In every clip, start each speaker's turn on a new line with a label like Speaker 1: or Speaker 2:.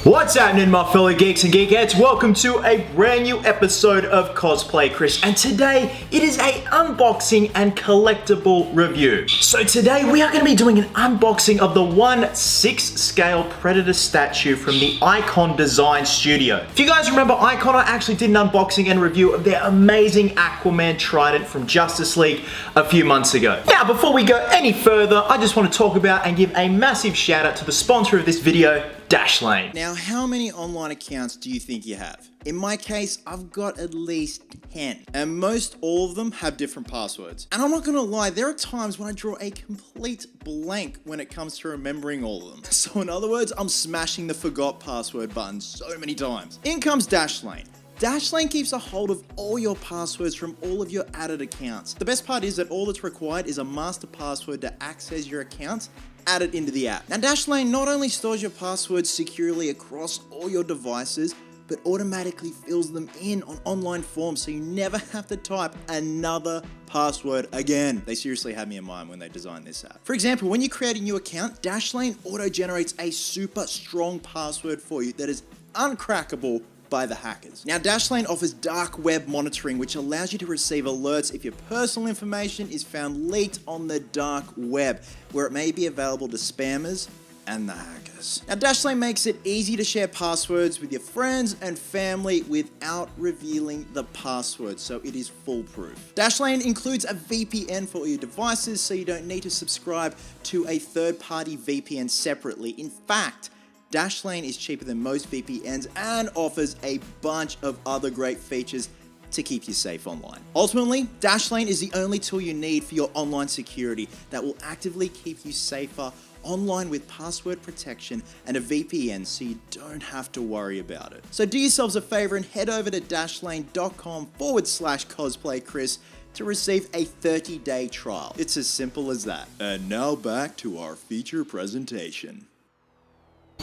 Speaker 1: What's happening, my fellow geeks and geekettes? Welcome to a brand new episode of Cosplay Chris, and today it is a unboxing and collectible review. So today we are going to be doing an unboxing of the 1/6 scale Predator statue from the Ikon Design Studio. If you guys remember Ikon, I actually did an unboxing and review of their amazing Aquaman Trident from Justice League a few months ago. Now, before we go any further, I just want to talk about and give a massive shout out to the sponsor of this video, Dashlane.
Speaker 2: Now, how many online accounts do you think you have? In my case, I've got at least 10, and most all of them have different passwords. And I'm not gonna lie, there are times when I draw a complete blank when it comes to remembering all of them. So in other words, I'm smashing the forgot password button so many times. In comes Dashlane. Dashlane keeps a hold of all your passwords from all of your added accounts. The best part is that all that's required is a master password to access your accounts. Add it into the app. Now, Dashlane not only stores your passwords securely across all your devices, but automatically fills them in on online forms so you never have to type another password again. They seriously had me in mind when they designed this app. For example, when you create a new account, Dashlane auto-generates a super strong password for you that is uncrackable by the hackers. Now, Dashlane offers dark web monitoring, which allows you to receive alerts if your personal information is found leaked on the dark web, where it may be available to spammers and the hackers. Now, Dashlane makes it easy to share passwords with your friends and family without revealing the password, so it is foolproof. Dashlane includes a VPN for all your devices, so you don't need to subscribe to a third-party VPN separately. In fact, Dashlane is cheaper than most VPNs and offers a bunch of other great features to keep you safe online. Ultimately, Dashlane is the only tool you need for your online security that will actively keep you safer online with password protection and a VPN, so you don't have to worry about it. So do yourselves a favor and head over to dashlane.com/cosplaychris to receive a 30-day trial. It's as simple as that. And now back to our feature presentation.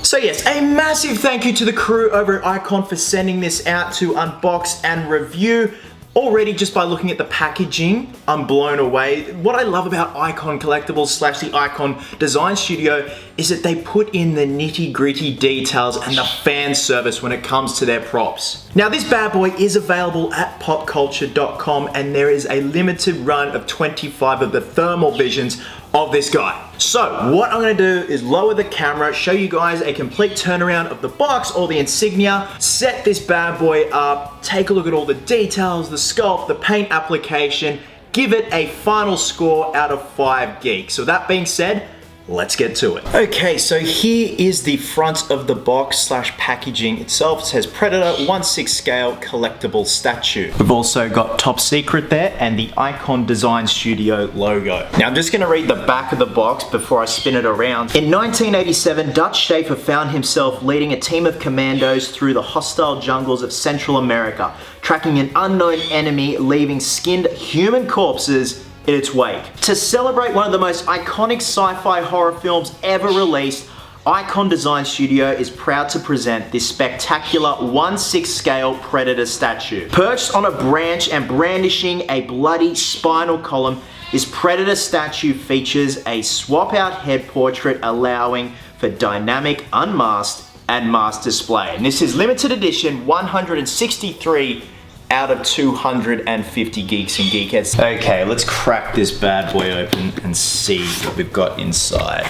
Speaker 1: So yes, a massive thank you to the crew over at Ikon for sending this out to unbox and review. Already, just by looking at the packaging, I'm blown away. What I love about Ikon Collectibles / the Ikon Design Studio is that they put in the nitty-gritty details and the fan service when it comes to their props. Now, this bad boy is available at popcultcha.com, and there is a limited run of 25 of the thermal visions of this guy. So what I'm gonna do is lower the camera, show you guys a complete turnaround of the box or the insignia, set this bad boy up, take a look at all the details, the sculpt, the paint application, give it a final score out of 5 geeks. So that being said, let's get to it. Okay, so here is the front of the box / packaging itself. It says Predator 1/6 scale collectible statue. We've also got Top Secret there and the Ikon Design Studio logo. Now I'm just gonna read the back of the box before I spin it around. In 1987, Dutch Schaefer found himself leading a team of commandos through the hostile jungles of Central America, tracking an unknown enemy, leaving skinned human corpses in its wake. To celebrate one of the most iconic sci-fi horror films ever released, Ikon Design Studio is proud to present this spectacular 1/6 scale Predator statue. Perched on a branch and brandishing a bloody spinal column, this Predator statue features a swap-out head portrait allowing for dynamic unmasked and masked display. And this is limited edition 163 out of 250 geeks and geekettes. Okay, let's crack this bad boy open and see what we've got inside.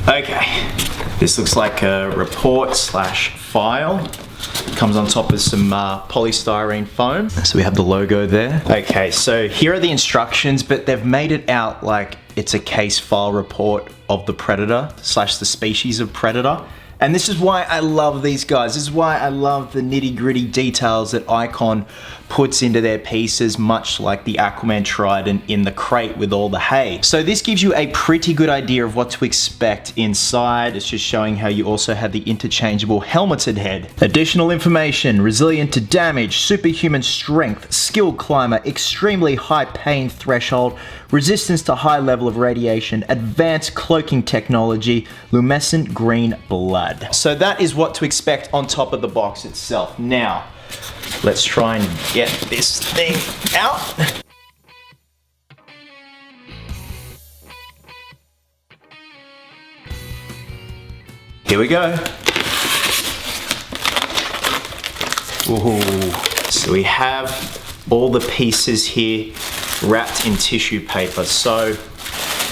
Speaker 1: Okay, this looks like a report / file. Comes on top of some polystyrene foam. So we have the logo there. Okay, so here are the instructions, but they've made it out like it's a case file report of the Predator / the species of Predator. And this is why I love these guys. This is why I love the nitty-gritty details that Ikon puts into their pieces, much like the Aquaman Trident in the crate with all the hay. So this gives you a pretty good idea of what to expect inside. It's just showing how you also have the interchangeable helmeted head. Additional information: resilient to damage, superhuman strength, skilled climber, extremely high pain threshold, resistance to high level of radiation, advanced cloaking technology, luminescent green blood. So that is what to expect on top of the box itself. Now, let's try and get this thing out. Here we go. Ooh. So we have all the pieces here wrapped in tissue paper. So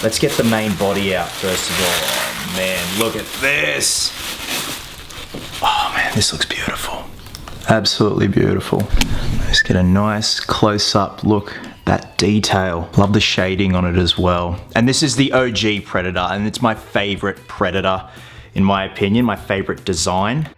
Speaker 1: let's get the main body out first of all. Oh man, look at this. Oh man, this looks beautiful. Absolutely beautiful. Let's get a nice close-up look. That detail. Love the shading on it as well. And this is the OG Predator, and it's my favorite Predator, in my opinion, my favorite design.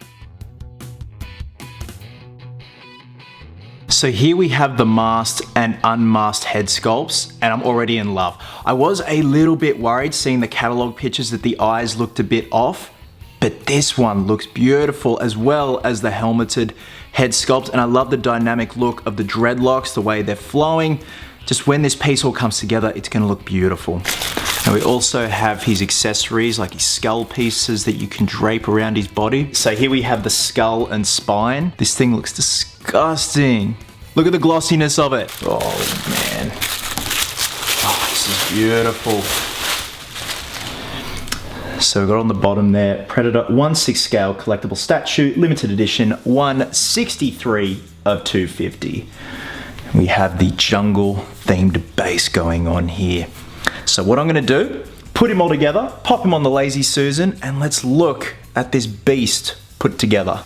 Speaker 1: So here we have the masked and unmasked head sculpts, and I'm already in love. I was a little bit worried seeing the catalog pictures that the eyes looked a bit off, but this one looks beautiful, as well as the helmeted head sculpt, and I love the dynamic look of the dreadlocks, the way they're flowing. Just when this piece all comes together, it's gonna look beautiful. And we also have his accessories, like his skull pieces that you can drape around his body. So here we have the skull and spine. This thing looks disgusting. Look at the glossiness of it. Oh man. Oh, this is beautiful. So we've got on the bottom there, Predator 1/6 scale collectible statue, limited edition, 163 of 250. We have the jungle themed base going on here. So what I'm gonna do, put him all together, pop him on the Lazy Susan, and let's look at this beast put together.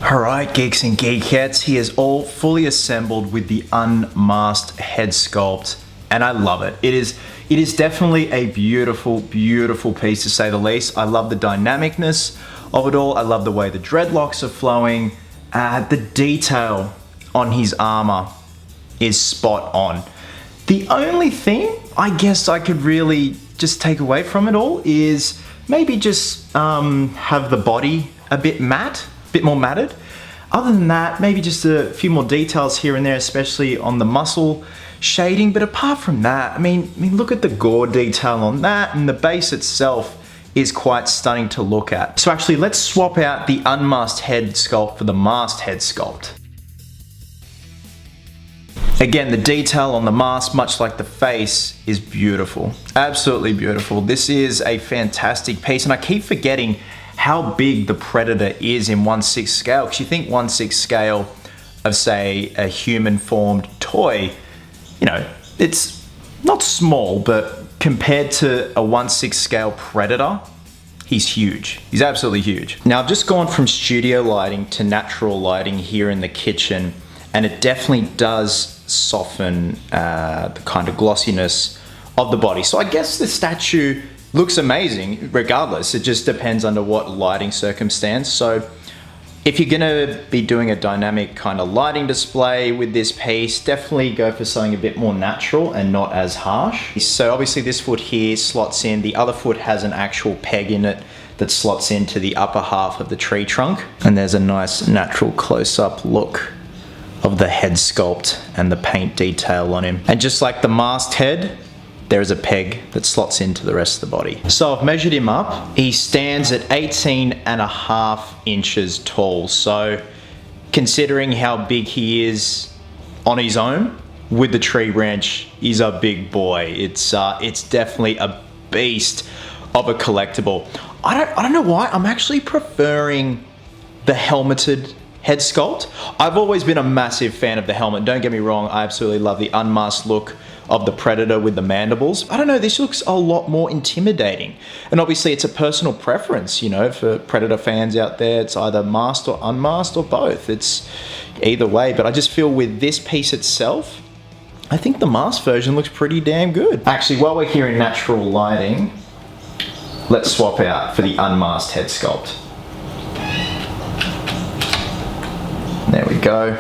Speaker 1: Alright, geeks and geekettes, he is all fully assembled with the unmasked head sculpt, and I love it. It is definitely a beautiful, beautiful piece, to say the least. I love the dynamicness of it all. I love the way the dreadlocks are flowing. The detail on his armor is spot on. The only thing I guess I could really just take away from it all is maybe just have the body a bit matte, a bit more matted. Other than that, maybe just a few more details here and there, especially on the muscle shading. But apart from that, I mean, look at the gore detail on that, and the base itself is quite stunning to look at. So actually, let's swap out the unmasked head sculpt for the masked head sculpt. Again, the detail on the mask, much like the face, is beautiful. Absolutely beautiful. This is a fantastic piece, and I keep forgetting how big the Predator is in 1/6 scale, because you think 1/6 scale of, say, a human formed toy, you know, it's not small, but compared to a 1/6 scale Predator, he's huge. He's absolutely huge. Now I've just gone from studio lighting to natural lighting here in the kitchen, and it definitely does soften the kind of glossiness of the body. So I guess the statue looks amazing regardless. It just depends under what lighting circumstance. So if you're gonna be doing a dynamic kind of lighting display with this piece, definitely go for something a bit more natural and not as harsh. So obviously this foot here slots in, the other foot has an actual peg in it that slots into the upper half of the tree trunk. And there's a nice natural close-up look of the head sculpt and the paint detail on him. And just like the masked head, there is a peg that slots into the rest of the body. So I've measured him up. He stands at 18.5 inches tall. So considering how big he is on his own, with the tree wrench, he's a big boy. It's definitely a beast of a collectible. I don't know why, I'm actually preferring the helmeted head sculpt. I've always been a massive fan of the helmet. Don't get me wrong, I absolutely love the unmasked look of the Predator with the mandibles. I don't know, this looks a lot more intimidating. And obviously it's a personal preference, you know, for Predator fans out there. It's either masked or unmasked or both. It's either way, but I just feel with this piece itself, I think the masked version looks pretty damn good. Actually, while we're here in natural lighting, let's swap out for the unmasked head sculpt. There we go.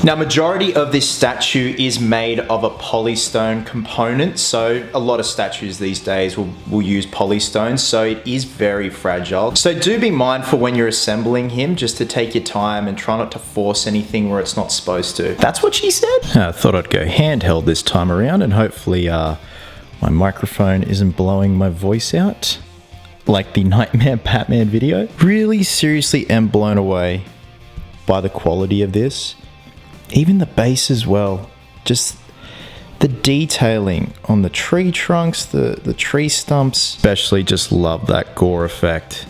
Speaker 1: Now, majority of this statue is made of a polystone component, so a lot of statues these days will use polystone, so it is very fragile. So do be mindful when you're assembling him, just to take your time and try not to force anything where it's not supposed to. That's what she said? I thought I'd go handheld this time around, and hopefully my microphone isn't blowing my voice out like the Nightmare Batman video. Really seriously am blown away by the quality of this. Even the base as well. Just the detailing on the tree trunks, the tree stumps. Especially just love that gore effect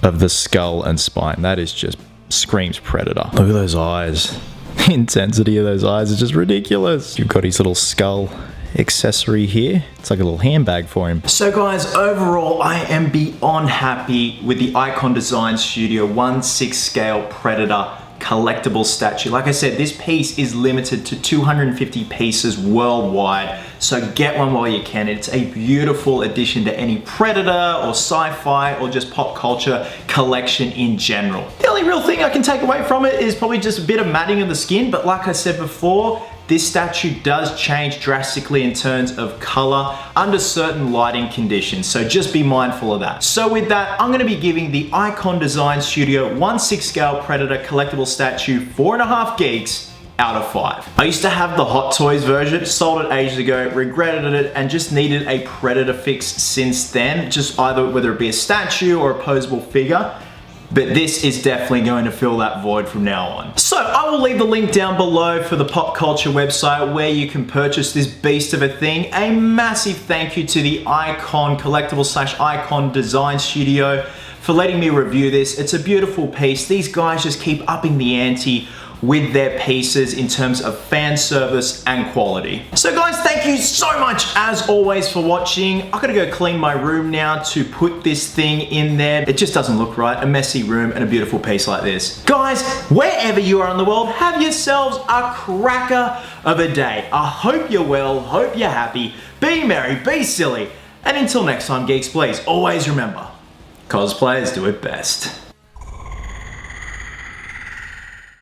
Speaker 1: of the skull and spine. That is just screams Predator. Look at those eyes. The intensity of those eyes is just ridiculous. You've got his little skull accessory here. It's like a little handbag for him. So guys, overall I am beyond happy with the Ikon Design Studio 1/6 scale Predator collectible statue. Like I said, this piece is limited to 250 pieces worldwide, so get one while you can. It's a beautiful addition to any Predator or sci-fi or just pop culture collection in general. The only real thing I can take away from it is probably just a bit of matting of the skin, but like I said before, this statue does change drastically in terms of color under certain lighting conditions, so just be mindful of that. So with that, I'm gonna be giving the Ikon Design Studio 1/6 scale Predator collectible statue 4.5 geeks out of 5. I used to have the Hot Toys version, sold it ages ago, regretted it, and just needed a Predator fix since then, just either whether it be a statue or a posable figure. But this is definitely going to fill that void from now on. So I will leave the link down below for the Popcultcha website where you can purchase this beast of a thing. A massive thank you to the Ikon Collectable / Ikon Design Studio for letting me review this. It's a beautiful piece. These guys just keep upping the ante with their pieces in terms of fan service and quality. So guys, thank you so much as always for watching. I gotta go clean my room now to put this thing in there. It just doesn't look right, a messy room and a beautiful piece like this. Guys, wherever you are in the world, have yourselves a cracker of a day. I hope you're well, hope you're happy, be merry, be silly, and until next time, geeks, please always remember, cosplayers do it best.